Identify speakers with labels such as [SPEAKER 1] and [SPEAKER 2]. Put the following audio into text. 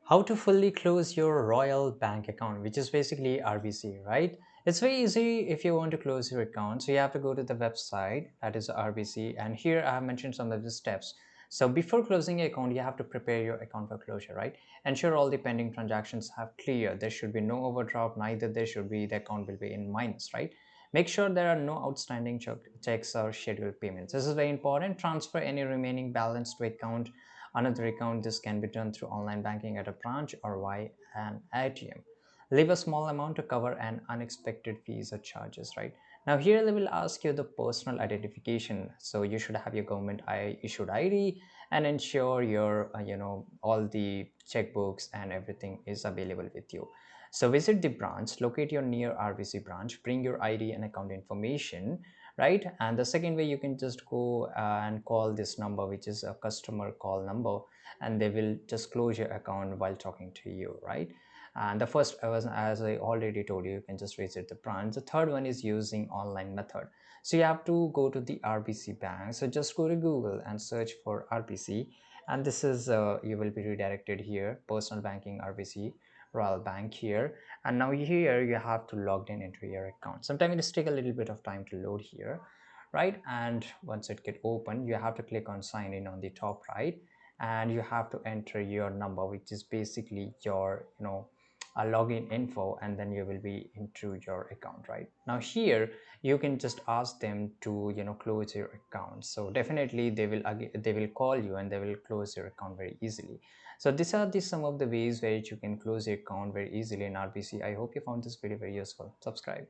[SPEAKER 1] How to fully close your Royal Bank account, which is basically RBC, right? It's very easy if you want to close your account. So you have to go to the website, that is RBC, and here I have mentioned some of the steps. So before closing your account, you have to prepare your account for closure, right? Ensure all the pending transactions have cleared. There should be no overdraft, neither there should be the account will be in minus, right? Make sure there are no outstanding checks or scheduled payments. This is very important. Transfer any remaining balance to account another account. This can be done through online banking at a branch or via an ATM. Leave a small amount to cover an unexpected fees or charges, right? Now here they will ask you the personal identification. So you should have your government issued ID and ensure your, all the checkbooks and everything is available with you. So visit the branch, locate your near RBC branch, bring your ID and account information, right? And the second way, you can just go and call this number, which is a customer call number, and they will just close your account while talking to you, right? And the first, as I already told you, you can just visit the branch. The third one is using online method. So you have to go to the RBC bank. So just go to Google and search for RBC, and this is you will be redirected here, personal banking RBC Royal Bank here. And now here you have to log in into your account. Sometimes it take a little bit of time to load here, right? And once it get open, you have to click on sign in on the top right, and you have to enter your number, which is basically your a login info, and then you will be into your account. Right now here you can just ask them to close your account. So definitely they will call you and they will close your account very easily. So these are the some of the ways where you can close your account very easily in RBC. I hope you found this video very useful. Subscribe.